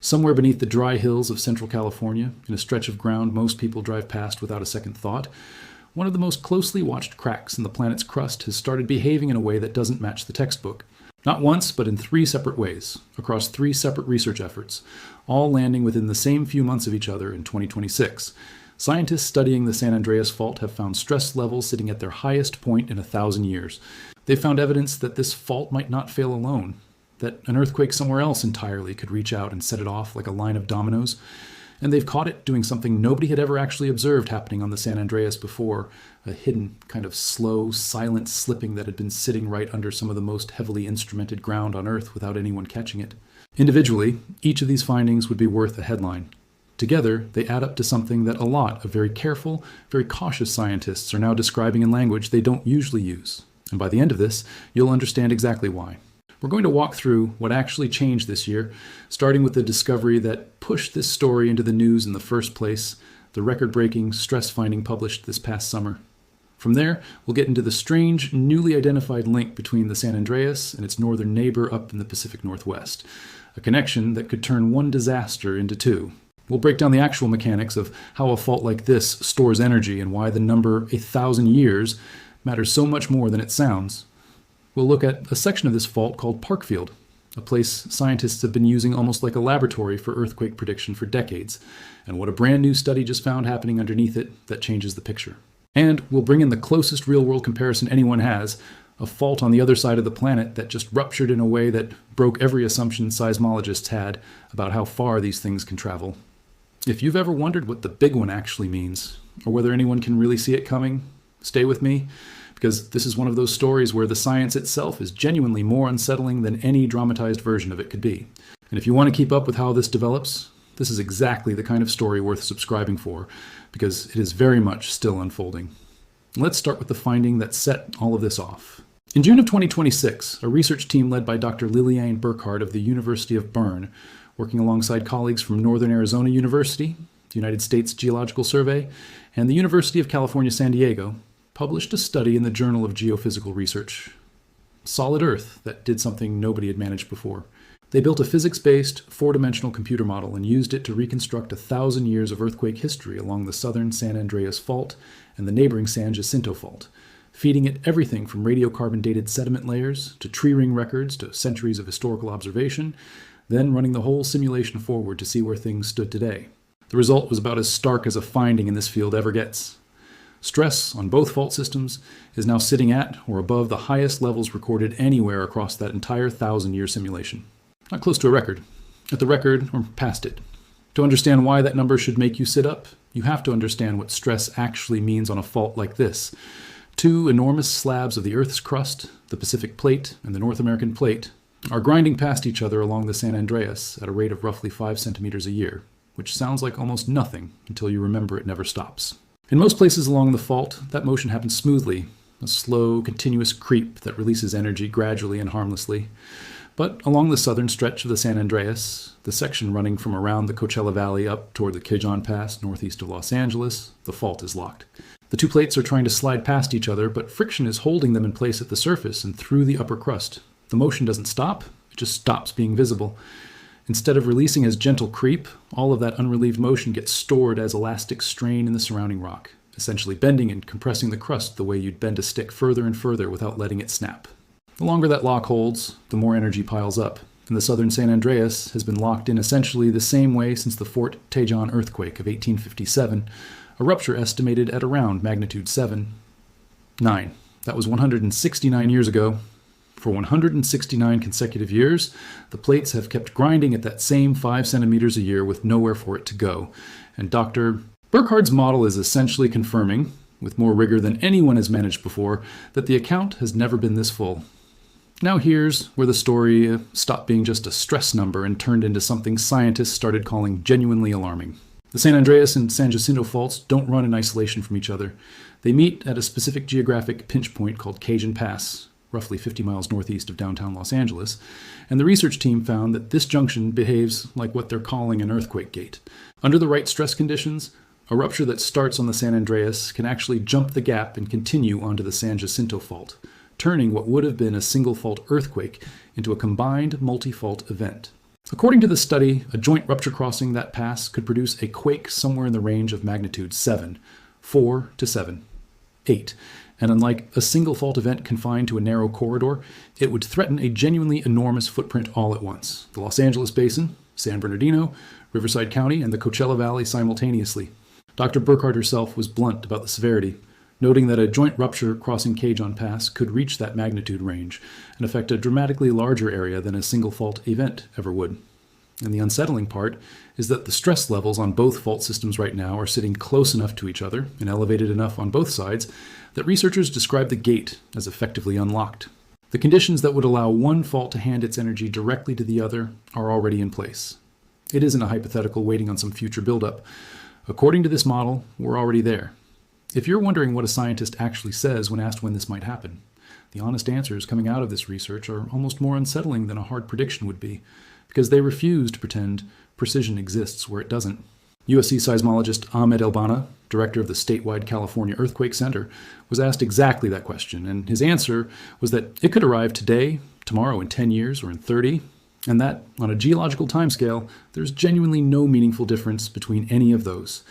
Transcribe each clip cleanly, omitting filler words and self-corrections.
Somewhere beneath the dry hills of Central California, in a stretch of ground most people drive past without a second thought, one of the most closely watched cracks in the planet's crust has started behaving in a way that doesn't match the textbook. Not once, but in 3 separate ways, across 3 separate research efforts, all landing within the same few months of each other in 2026. Scientists studying the San Andreas Fault have found stress levels sitting at their highest point in 1,000 years. They've found evidence that this fault might not fail alone, that an earthquake somewhere else entirely could reach out and set it off like a line of dominoes. And they've caught it doing something nobody had ever actually observed happening on the San Andreas before, a hidden, kind of slow, silent slipping that had been sitting right under some of the most heavily instrumented ground on Earth without anyone catching it. Individually, each of these findings would be worth a headline. Together, they add up to something that a lot of very careful, very cautious scientists are now describing in language they don't usually use. And by the end of this, you'll understand exactly why. We're going to walk through what actually changed this year, starting with the discovery that pushed this story into the news in the first place, the record-breaking stress finding published this past summer. From there, we'll get into the strange, newly identified link between the San Andreas and its northern neighbor up in the Pacific Northwest, a connection that could turn one disaster into 2. We'll break down the actual mechanics of how a fault like this stores energy and why the number 1,000 years matters so much more than it sounds. We'll look at a section of this fault called Parkfield, a place scientists have been using almost like a laboratory for earthquake prediction for decades, and what a brand new study just found happening underneath it that changes the picture. And we'll bring in the closest real-world comparison anyone has, a fault on the other side of the planet that just ruptured in a way that broke every assumption seismologists had about how far these things can travel. If you've ever wondered what the big one actually means, or whether anyone can really see it coming, stay with me, because this is one of those stories where the science itself is genuinely more unsettling than any dramatized version of it could be. And if you want to keep up with how this develops, this is exactly the kind of story worth subscribing for, because it is very much still unfolding. Let's start with the finding that set all of this off. In June of 2026, a research team led by Dr. Liliane Burkhardt of the University of Bern, working alongside colleagues from Northern Arizona University, the United States Geological Survey, and the University of California, San Diego, published a study in the Journal of Geophysical Research. Solid Earth that did something nobody had managed before. They built a physics-based, 4-dimensional computer model and used it to reconstruct 1,000 years of earthquake history along the southern San Andreas Fault and the neighboring San Jacinto Fault, feeding it everything from radiocarbon-dated sediment layers to tree ring records to centuries of historical observation, then running the whole simulation forward to see where things stood today. The result was about as stark as a finding in this field ever gets. Stress on both fault systems is now sitting at or above the highest levels recorded anywhere across that entire 1,000-year simulation. Not close to a record, at the record or past it. To understand why that number should make you sit up, you have to understand what stress actually means on a fault like this. 2 enormous slabs of the Earth's crust, the Pacific Plate and the North American Plate, are grinding past each other along the San Andreas at a rate of roughly 5 centimeters a year, which sounds like almost nothing until you remember it never stops. In most places along the fault, that motion happens smoothly, a slow, continuous creep that releases energy gradually and harmlessly. But along the southern stretch of the San Andreas, the section running from around the Coachella Valley up toward the Cajon Pass northeast of Los Angeles, the fault is locked. The 2 plates are trying to slide past each other, but friction is holding them in place at the surface and through the upper crust. The motion doesn't stop, it just stops being visible. Instead of releasing as gentle creep, all of that unrelieved motion gets stored as elastic strain in the surrounding rock, essentially bending and compressing the crust the way you'd bend a stick further and further without letting it snap. The longer that lock holds, the more energy piles up, and the southern San Andreas has been locked in essentially the same way since the Fort Tejon earthquake of 1857, a rupture estimated at around magnitude 7.9. That was 169 years ago. For 169 consecutive years, the plates have kept grinding at that same 5 centimeters a year with nowhere for it to go. And Dr. Burkhardt's model is essentially confirming, with more rigor than anyone has managed before, that the account has never been this full. Now here's where the story stopped being just a stress number and turned into something scientists started calling genuinely alarming. The San Andreas and San Jacinto faults don't run in isolation from each other. They meet at a specific geographic pinch point called Cajon Pass, roughly 50 miles northeast of downtown Los Angeles, and the research team found that this junction behaves like what they're calling an earthquake gate. Under the right stress conditions, a rupture that starts on the San Andreas can actually jump the gap and continue onto the San Jacinto Fault, turning what would have been a single fault earthquake into a combined multi-fault event. According to the study, a joint rupture crossing that pass could produce a quake somewhere in the range of magnitude 7, 4 to 7, 8. And unlike a single fault event confined to a narrow corridor, it would threaten a genuinely enormous footprint all at once. The Los Angeles Basin, San Bernardino, Riverside County, and the Coachella Valley simultaneously. Dr. Burkhardt herself was blunt about the severity, noting that a joint rupture crossing Cajon Pass could reach that magnitude range and affect a dramatically larger area than a single fault event ever would. And the unsettling part is that the stress levels on both fault systems right now are sitting close enough to each other and elevated enough on both sides that researchers describe the gate as effectively unlocked. The conditions that would allow one fault to hand its energy directly to the other are already in place. It isn't a hypothetical waiting on some future buildup. According to this model, we're already there. If you're wondering what a scientist actually says when asked when this might happen, the honest answers coming out of this research are almost more unsettling than a hard prediction would be, because they refuse to pretend precision exists where it doesn't. USC seismologist Ahmed Elbana, director of the statewide California Earthquake Center, was asked exactly that question, and his answer was that it could arrive today, tomorrow, in 10 years, or in 30, and that, on a geological timescale, there's genuinely no meaningful difference between any of those.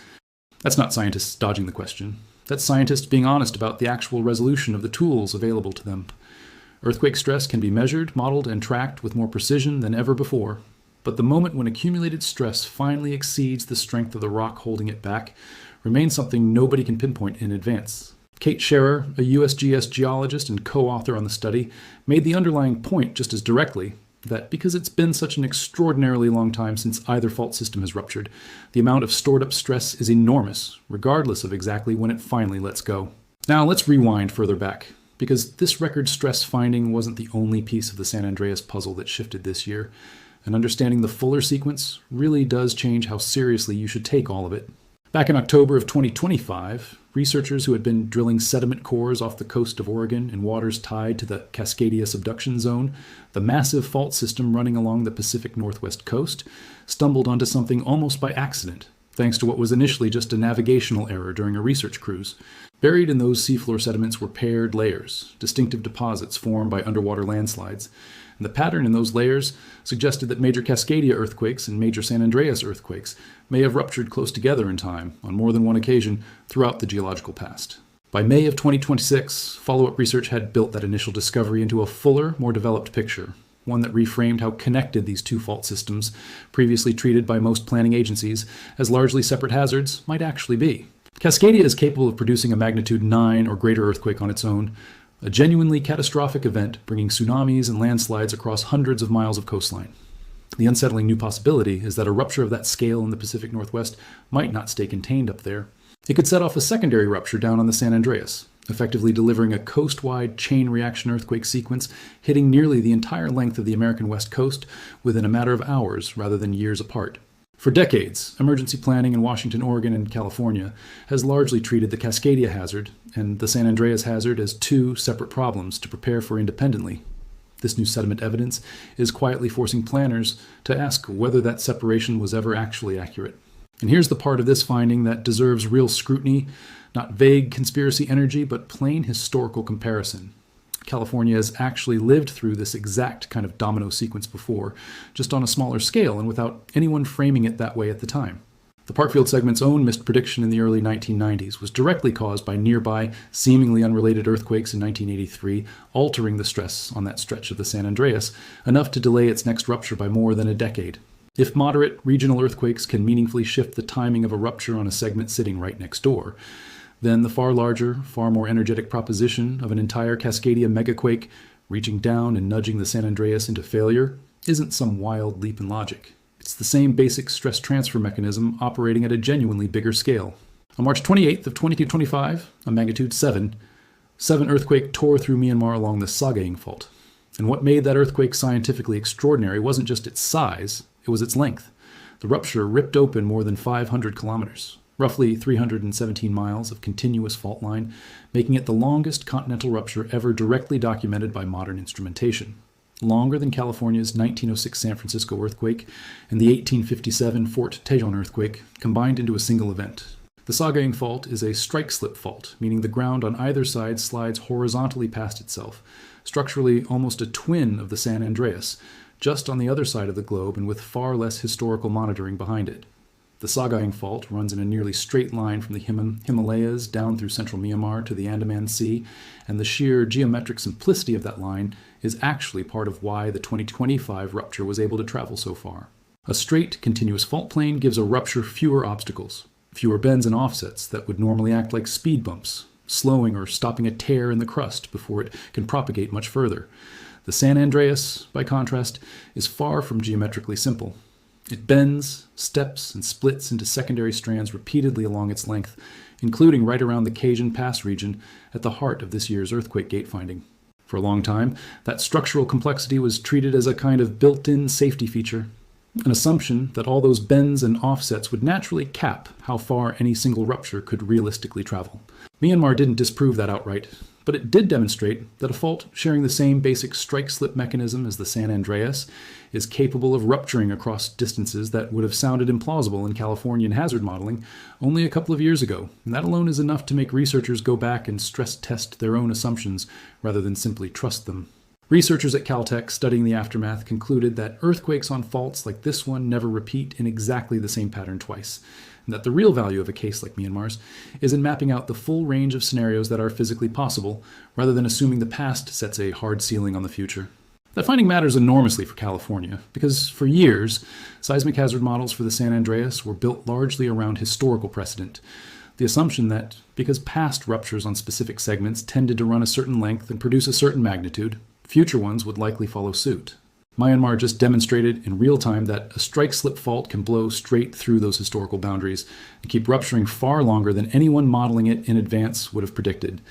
That's not scientists dodging the question. That's scientists being honest about the actual resolution of the tools available to them. Earthquake stress can be measured, modeled, and tracked with more precision than ever before. But the moment when accumulated stress finally exceeds the strength of the rock holding it back remains something nobody can pinpoint in advance. Kate Scherer, a USGS geologist and co-author on the study, made the underlying point just as directly that because it's been such an extraordinarily long time since either fault system has ruptured, the amount of stored up stress is enormous, regardless of exactly when it finally lets go. Now let's rewind further back, because this record stress finding wasn't the only piece of the San Andreas puzzle that shifted this year, and understanding the fuller sequence really does change how seriously you should take all of it. Back in October of 2025, researchers who had been drilling sediment cores off the coast of Oregon in waters tied to the Cascadia Subduction Zone, the massive fault system running along the Pacific Northwest coast, stumbled onto something almost by accident, thanks to what was initially just a navigational error during a research cruise. Buried in those seafloor sediments were paired layers, distinctive deposits formed by underwater landslides. And the pattern in those layers suggested that major Cascadia earthquakes and major San Andreas earthquakes may have ruptured close together in time, on more than one occasion, throughout the geological past. By May of 2026, follow-up research had built that initial discovery into a fuller, more developed picture, one that reframed how connected these two fault systems, previously treated by most planning agencies as largely separate hazards, might actually be. Cascadia is capable of producing a magnitude 9 or greater earthquake on its own, a genuinely catastrophic event bringing tsunamis and landslides across hundreds of miles of coastline. The unsettling new possibility is that a rupture of that scale in the Pacific Northwest might not stay contained up there. It could set off a secondary rupture down on the San Andreas, effectively delivering a coast-wide chain reaction earthquake sequence hitting nearly the entire length of the American West Coast within a matter of hours rather than years apart. For decades, emergency planning in Washington, Oregon, and California has largely treated the Cascadia hazard and the San Andreas hazard as two separate problems to prepare for independently. This new sediment evidence is quietly forcing planners to ask whether that separation was ever actually accurate. And here's the part of this finding that deserves real scrutiny, not vague conspiracy energy, but plain historical comparison. California has actually lived through this exact kind of domino sequence before, just on a smaller scale and without anyone framing it that way at the time. The Parkfield segment's own missed prediction in the early 1990s was directly caused by nearby, seemingly unrelated earthquakes in 1983, altering the stress on that stretch of the San Andreas, enough to delay its next rupture by more than a decade. If moderate regional earthquakes can meaningfully shift the timing of a rupture on a segment sitting right next door, then the far larger, far more energetic proposition of an entire Cascadia megaquake reaching down and nudging the San Andreas into failure isn't some wild leap in logic. It's the same basic stress transfer mechanism operating at a genuinely bigger scale. On March 28th of 2225, a magnitude 7 earthquake tore through Myanmar along the Sagaing Fault. And what made that earthquake scientifically extraordinary wasn't just its size, it was its length. The rupture ripped open more than 500 kilometers. Roughly 317 miles of continuous fault line, making it the longest continental rupture ever directly documented by modern instrumentation. Longer than California's 1906 San Francisco earthquake and the 1857 Fort Tejon earthquake combined into a single event. The Sagaing Fault is a strike-slip fault, meaning the ground on either side slides horizontally past itself, structurally almost a twin of the San Andreas, just on the other side of the globe and with far less historical monitoring behind it. The Sagaing Fault runs in a nearly straight line from the Himalayas down through central Myanmar to the Andaman Sea, and the sheer geometric simplicity of that line is actually part of why the 2025 rupture was able to travel so far. A straight, continuous fault plane gives a rupture fewer obstacles, fewer bends and offsets that would normally act like speed bumps, slowing or stopping a tear in the crust before it can propagate much further. The San Andreas, by contrast, is far from geometrically simple. It bends, steps, and splits into secondary strands repeatedly along its length, including right around the Cajon Pass region at the heart of this year's earthquake gate finding. For a long time, that structural complexity was treated as a kind of built-in safety feature, an assumption that all those bends and offsets would naturally cap how far any single rupture could realistically travel. Myanmar didn't disprove that outright, but it did demonstrate that a fault sharing the same basic strike-slip mechanism as the San Andreas is capable of rupturing across distances that would have sounded implausible in Californian hazard modeling only a couple of years ago, and that alone is enough to make researchers go back and stress-test their own assumptions rather than simply trust them. Researchers at Caltech studying the aftermath concluded that earthquakes on faults like this one never repeat in exactly the same pattern twice, and that the real value of a case like Myanmar's is in mapping out the full range of scenarios that are physically possible, rather than assuming the past sets a hard ceiling on the future. That finding matters enormously for California, because for years, seismic hazard models for the San Andreas were built largely around historical precedent, the assumption that because past ruptures on specific segments tended to run a certain length and produce a certain magnitude, future ones would likely follow suit. Myanmar just demonstrated in real time that a strike-slip fault can blow straight through those historical boundaries and keep rupturing far longer than anyone modeling it in advance would have predicted.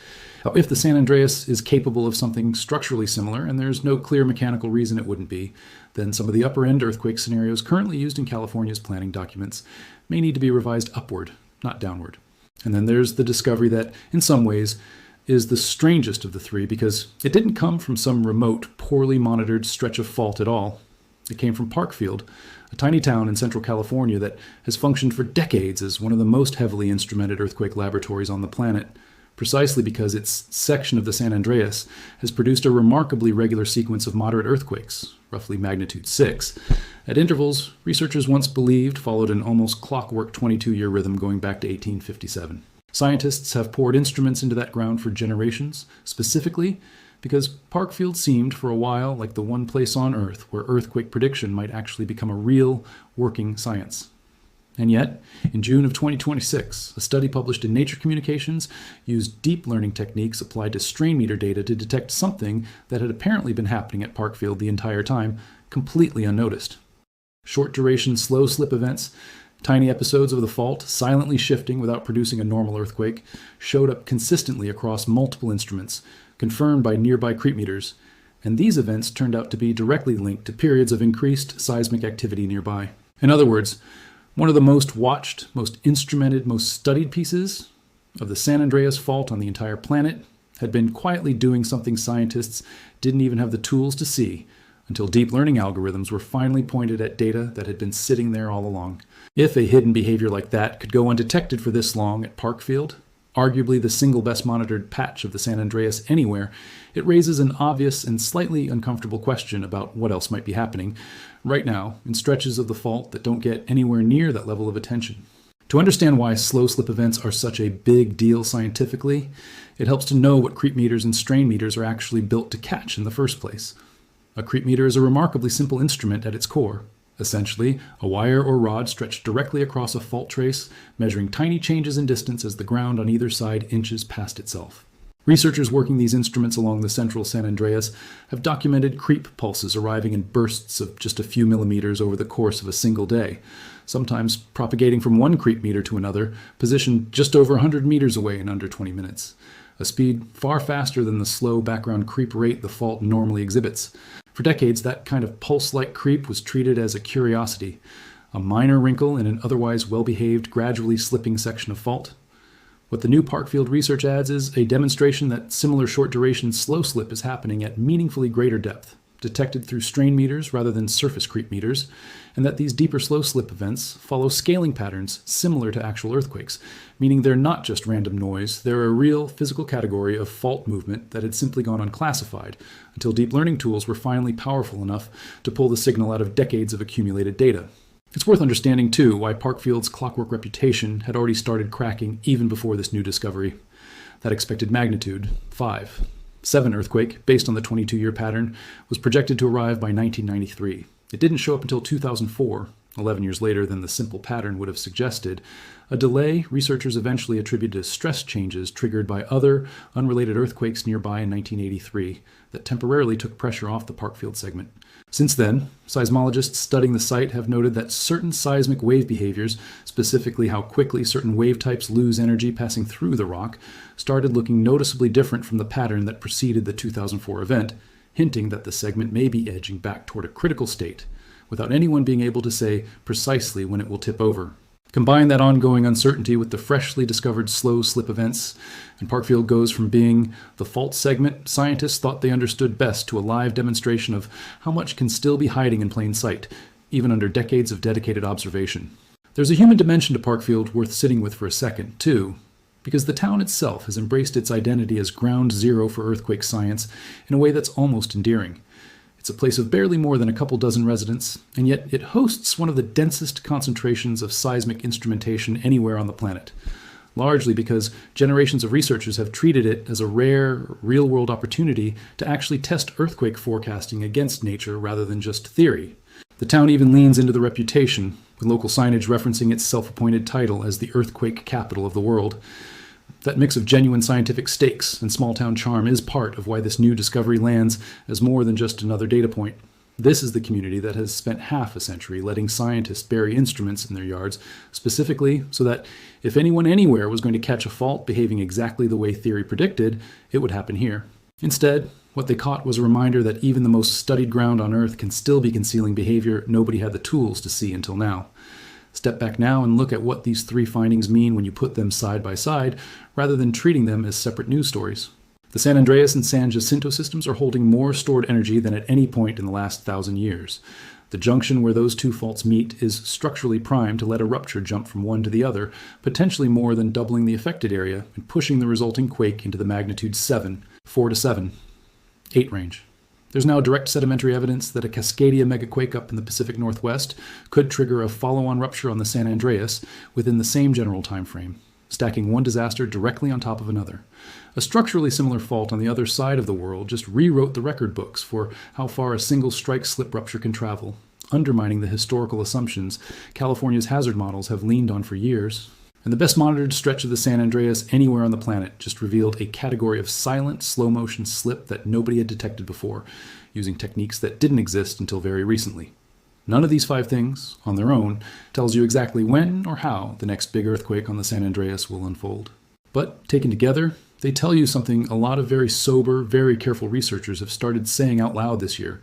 Now, if the San Andreas is capable of something structurally similar, and there's no clear mechanical reason it wouldn't be, then some of the upper-end earthquake scenarios currently used in California's planning documents may need to be revised upward, not downward. And then there's the discovery that, in some ways, is the strangest of the three because it didn't come from some remote, poorly monitored stretch of fault at all. It came from Parkfield, a tiny town in central California that has functioned for decades as one of the most heavily instrumented earthquake laboratories on the planet, precisely because its section of the San Andreas has produced a remarkably regular sequence of moderate earthquakes, roughly magnitude 6. At intervals, researchers once believed followed an almost clockwork 22-year rhythm going back to 1857. Scientists have poured instruments into that ground for generations, specifically because Parkfield seemed for a while like the one place on Earth where earthquake prediction might actually become a real, working science. And yet, in June of 2026, a study published in Nature Communications used deep learning techniques applied to strain meter data to detect something that had apparently been happening at Parkfield the entire time, completely unnoticed. Short-duration slow-slip events, tiny episodes of the fault silently shifting without producing a normal earthquake, showed up consistently across multiple instruments, confirmed by nearby creep meters, and these events turned out to be directly linked to periods of increased seismic activity nearby. In other words, one of the most watched, most instrumented, most studied pieces of the San Andreas Fault on the entire planet had been quietly doing something scientists didn't even have the tools to see until deep learning algorithms were finally pointed at data that had been sitting there all along. If a hidden behavior like that could go undetected for this long at Parkfield, arguably the single best monitored patch of the San Andreas anywhere, it raises an obvious and slightly uncomfortable question about what else might be happening right now in stretches of the fault that don't get anywhere near that level of attention. To understand why slow slip events are such a big deal scientifically, it helps to know what creep meters and strain meters are actually built to catch in the first place. A creep meter is a remarkably simple instrument at its core. Essentially, a wire or rod stretched directly across a fault trace, measuring tiny changes in distance as the ground on either side inches past itself. Researchers working these instruments along the central San Andreas have documented creep pulses arriving in bursts of just a few millimeters over the course of a single day, sometimes propagating from one creep meter to another, positioned just over 100 meters away in under 20 minutes, a speed far faster than the slow background creep rate the fault normally exhibits. For decades, that kind of pulse-like creep was treated as a curiosity, a minor wrinkle in an otherwise well-behaved, gradually slipping section of fault. What the new Parkfield research adds is a demonstration that similar short-duration slow slip is happening at meaningfully greater depth, detected through strain meters rather than surface creep meters, and that these deeper slow slip events follow scaling patterns similar to actual earthquakes, meaning they're not just random noise, they're a real physical category of fault movement that had simply gone unclassified until deep learning tools were finally powerful enough to pull the signal out of decades of accumulated data. It's worth understanding, too, why Parkfield's clockwork reputation had already started cracking even before this new discovery. That expected magnitude, 5. 7 earthquake, based on the 22-year pattern, was projected to arrive by 1993. It didn't show up until 2004, 11 years later than the simple pattern would have suggested, a delay researchers eventually attributed to stress changes triggered by other unrelated earthquakes nearby in 1983 that temporarily took pressure off the Parkfield segment. Since then, seismologists studying the site have noted that certain seismic wave behaviors, specifically how quickly certain wave types lose energy passing through the rock, started looking noticeably different from the pattern that preceded the 2004 event, hinting that the segment may be edging back toward a critical state, without anyone being able to say precisely when it will tip over. Combine that ongoing uncertainty with the freshly discovered slow slip events, and Parkfield goes from being the fault segment scientists thought they understood best to a live demonstration of how much can still be hiding in plain sight, even under decades of dedicated observation. There's a human dimension to Parkfield worth sitting with for a second, too, because the town itself has embraced its identity as ground zero for earthquake science in a way that's almost endearing. It's a place of barely more than a couple dozen residents, and yet it hosts one of the densest concentrations of seismic instrumentation anywhere on the planet, largely because generations of researchers have treated it as a rare, real-world opportunity to actually test earthquake forecasting against nature rather than just theory. The town even leans into the reputation, with local signage referencing its self-appointed title as the earthquake capital of the world. That mix of genuine scientific stakes and small-town charm is part of why this new discovery lands as more than just another data point. This is the community that has spent half a century letting scientists bury instruments in their yards, specifically so that if anyone anywhere was going to catch a fault behaving exactly the way theory predicted, it would happen here. Instead, what they caught was a reminder that even the most studied ground on Earth can still be concealing behavior nobody had the tools to see until now. Step back now and look at what these 3 findings mean when you put them side by side, rather than treating them as separate news stories. The San Andreas and San Jacinto systems are holding more stored energy than at any point in the last 1,000 years. The junction where those 2 faults meet is structurally primed to let a rupture jump from one to the other, potentially more than doubling the affected area and pushing the resulting quake into the magnitude 7, 4 to 7, 8 range. There's now direct sedimentary evidence that a Cascadia megaquake up in the Pacific Northwest could trigger a follow-on rupture on the San Andreas within the same general time frame, stacking one disaster directly on top of another. A structurally similar fault on the other side of the world just rewrote the record books for how far a single strike slip rupture can travel, undermining the historical assumptions California's hazard models have leaned on for years. And the best monitored stretch of the San Andreas anywhere on the planet just revealed a category of silent, slow-motion slip that nobody had detected before, using techniques that didn't exist until very recently. None of these 5 things, on their own, tells you exactly when or how the next big earthquake on the San Andreas will unfold. But, taken together, they tell you something a lot of very sober, very careful researchers have started saying out loud this year.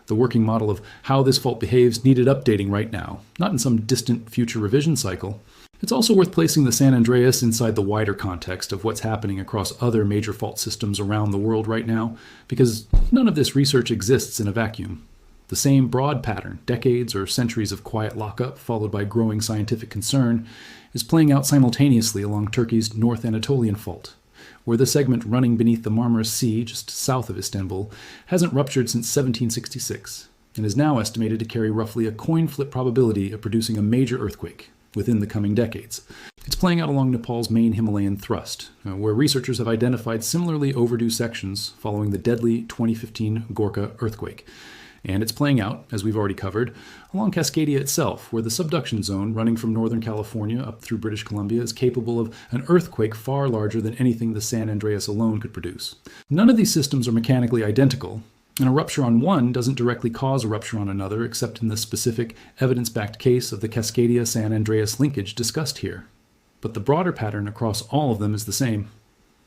The working model of how this fault behaves needed updating right now, not in some distant future revision cycle. It's also worth placing the San Andreas inside the wider context of what's happening across other major fault systems around the world right now, because none of this research exists in a vacuum. The same broad pattern, decades or centuries of quiet lockup followed by growing scientific concern, is playing out simultaneously along Turkey's North Anatolian Fault, where the segment running beneath the Marmara Sea just south of Istanbul hasn't ruptured since 1766, and is now estimated to carry roughly a coin flip probability of producing a major earthquake within the coming decades. It's playing out along Nepal's main Himalayan thrust, where researchers have identified similarly overdue sections following the deadly 2015 Gorkha earthquake. And it's playing out, as we've already covered, along Cascadia itself, where the subduction zone running from Northern California up through British Columbia is capable of an earthquake far larger than anything the San Andreas alone could produce. None of these systems are mechanically identical, and a rupture on one doesn't directly cause a rupture on another, except in the specific evidence-backed case of the Cascadia-San Andreas linkage discussed here. But the broader pattern across all of them is the same.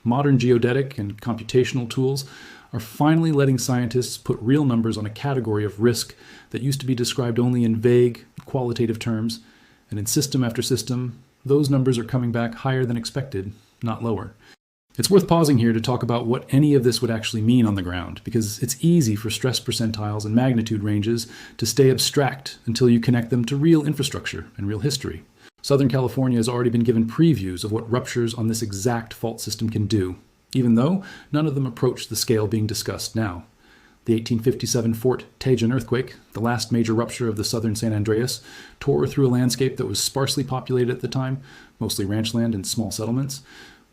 Modern geodetic and computational tools are finally letting scientists put real numbers on a category of risk that used to be described only in vague, qualitative terms, and in system after system, those numbers are coming back higher than expected, not lower. It's worth pausing here to talk about what any of this would actually mean on the ground, because it's easy for stress percentiles and magnitude ranges to stay abstract until you connect them to real infrastructure and real history. Southern California has already been given previews of what ruptures on this exact fault system can do, even though none of them approach the scale being discussed now. The 1857 Fort Cajon earthquake, the last major rupture of the southern San Andreas, tore through a landscape that was sparsely populated at the time, mostly ranch land and small settlements,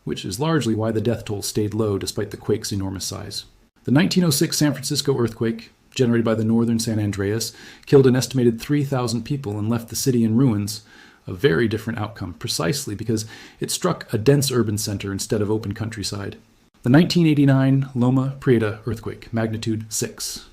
which is largely why the death toll stayed low despite the quake's enormous size. The 1906 San Francisco earthquake, generated by the northern San Andreas, killed an estimated 3,000 people and left the city in ruins, a very different outcome precisely because it struck a dense urban center instead of open countryside. The 1989 Loma Prieta earthquake, magnitude 6.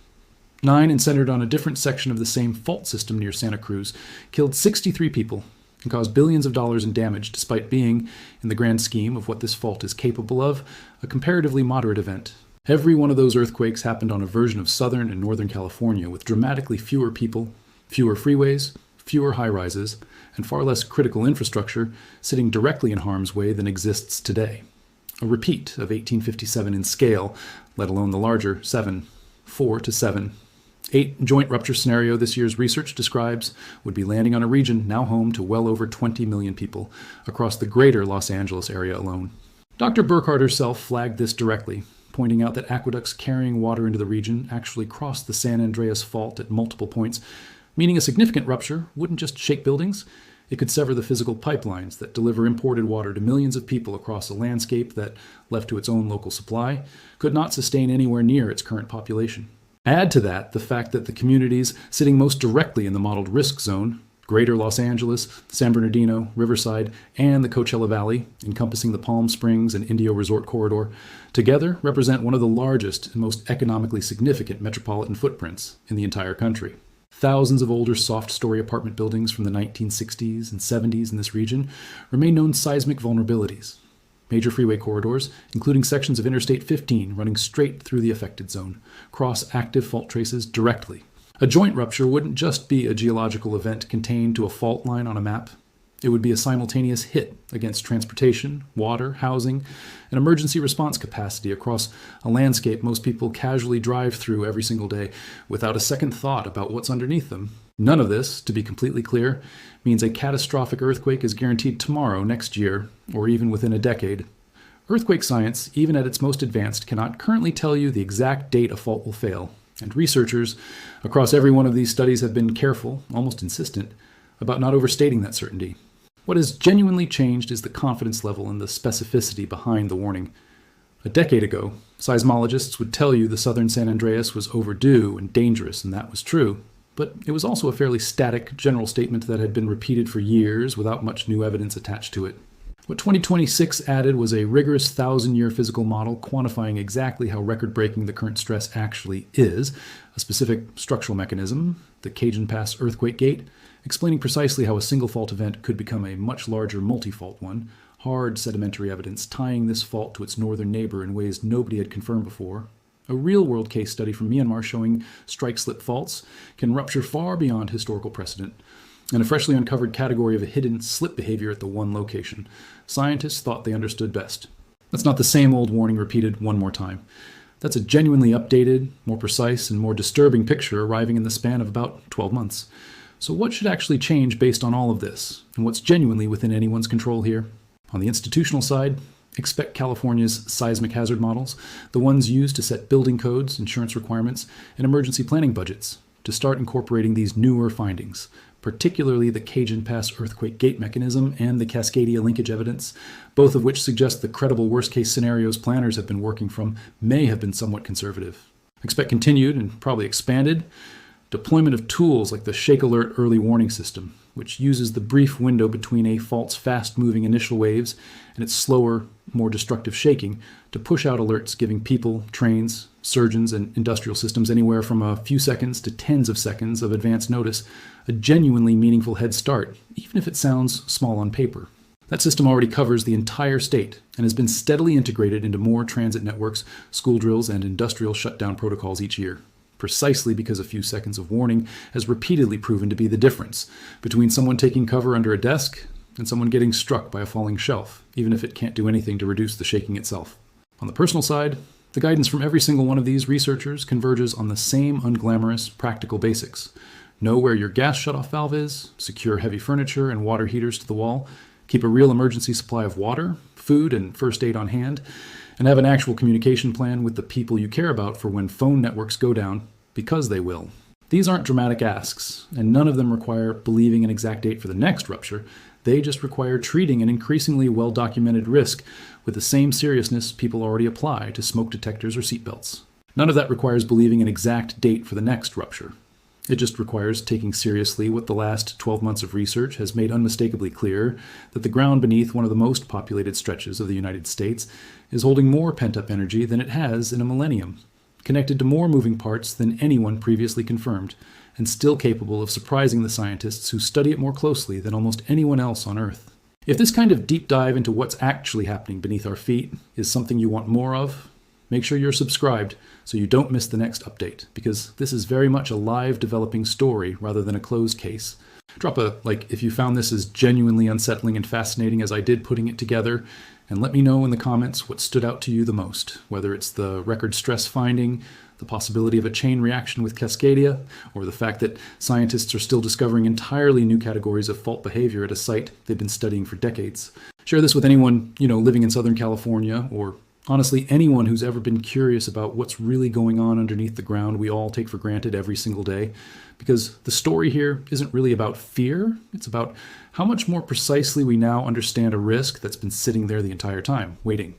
9 and centered on a different section of the same fault system near Santa Cruz, killed 63 people and caused billions of dollars in damage despite being, in the grand scheme of what this fault is capable of, a comparatively moderate event. Every one of those earthquakes happened on a version of southern and northern California with dramatically fewer people, fewer freeways, fewer high-rises, and far less critical infrastructure sitting directly in harm's way than exists today. A repeat of 1857 in scale, let alone the larger 4 to 7. 8 joint rupture scenario this year's research describes would be landing on a region now home to well over 20 million people across the greater Los Angeles area alone. Dr. Burkhardt herself flagged this directly, pointing out that aqueducts carrying water into the region actually crossed the San Andreas Fault at multiple points, meaning a significant rupture wouldn't just shake buildings, it could sever the physical pipelines that deliver imported water to millions of people across a landscape that, left to its own local supply, could not sustain anywhere near its current population. Add to that the fact that the communities sitting most directly in the modeled risk zone, Greater Los Angeles, San Bernardino, Riverside, and the Coachella Valley, encompassing the Palm Springs and Indio Resort Corridor, together represent one of the largest and most economically significant metropolitan footprints in the entire country. Thousands of older soft-story apartment buildings from the 1960s and 70s in this region remain known seismic vulnerabilities. Major freeway corridors, including sections of Interstate 15 running straight through the affected zone, cross active fault traces directly. A joint rupture wouldn't just be a geological event contained to a fault line on a map. It would be a simultaneous hit against transportation, water, housing, and emergency response capacity across a landscape most people casually drive through every single day without a second thought about what's underneath them. None of this, to be completely clear, means a catastrophic earthquake is guaranteed tomorrow, next year, or even within a decade. Earthquake science, even at its most advanced, cannot currently tell you the exact date a fault will fail, and researchers across every one of these studies have been careful, almost insistent, about not overstating that certainty. What has genuinely changed is the confidence level and the specificity behind the warning. A decade ago, seismologists would tell you the southern San Andreas was overdue and dangerous, and that was true. But it was also a fairly static general statement that had been repeated for years without much new evidence attached to it. What 2026 added was a rigorous 1,000-year physical model quantifying exactly how record-breaking the current stress actually is, a specific structural mechanism, the Cajon Pass earthquake gate, explaining precisely how a single fault event could become a much larger multi-fault one, hard sedimentary evidence tying this fault to its northern neighbor in ways nobody had confirmed before, a real-world case study from Myanmar showing strike-slip faults can rupture far beyond historical precedent, and a freshly uncovered category of a hidden slip behavior at the one location. Scientists thought they understood best. That's not the same old warning repeated one more time. That's a genuinely updated, more precise, and more disturbing picture arriving in the span of about 12 months. So what should actually change based on all of this, and what's genuinely within anyone's control here? On the institutional side, expect California's seismic hazard models, the ones used to set building codes, insurance requirements, and emergency planning budgets, to start incorporating these newer findings, particularly the Cajon Pass earthquake gate mechanism and the Cascadia linkage evidence, both of which suggest the credible worst-case scenarios planners have been working from may have been somewhat conservative. Expect continued, and probably expanded, deployment of tools like the ShakeAlert early warning system, which uses the brief window between a fault's fast-moving initial waves and its slower, more destructive shaking to push out alerts giving people, trains, surgeons, and industrial systems anywhere from a few seconds to tens of seconds of advance notice, a genuinely meaningful head start, even if it sounds small on paper. That system already covers the entire state and has been steadily integrated into more transit networks, school drills, and industrial shutdown protocols each year, precisely because a few seconds of warning has repeatedly proven to be the difference between someone taking cover under a desk and someone getting struck by a falling shelf, even if it can't do anything to reduce the shaking itself. On the personal side, the guidance from every single one of these researchers converges on the same unglamorous, practical basics. Know where your gas shutoff valve is, secure heavy furniture and water heaters to the wall, keep a real emergency supply of water, food, and first aid on hand, and have an actual communication plan with the people you care about for when phone networks go down, because they will. These aren't dramatic asks, and none of them require believing an exact date for the next rupture. They just require treating an increasingly well-documented risk with the same seriousness people already apply to smoke detectors or seatbelts. None of that requires believing an exact date for the next rupture. It just requires taking seriously what the last 12 months of research has made unmistakably clear, that the ground beneath one of the most populated stretches of the United States is holding more pent-up energy than it has in a millennium, connected to more moving parts than anyone previously confirmed, and still capable of surprising the scientists who study it more closely than almost anyone else on Earth. If this kind of deep dive into what's actually happening beneath our feet is something you want more of, make sure you're subscribed so you don't miss the next update, because this is very much a live developing story rather than a closed case. Drop a like if you found this as genuinely unsettling and fascinating as I did putting it together, and let me know in the comments what stood out to you the most, whether it's the record stress finding, the possibility of a chain reaction with Cascadia, or the fact that scientists are still discovering entirely new categories of fault behavior at a site they've been studying for decades. Share this with anyone, living in Southern California, or honestly, anyone who's ever been curious about what's really going on underneath the ground we all take for granted every single day. Because the story here isn't really about fear, it's about how much more precisely we now understand a risk that's been sitting there the entire time, waiting.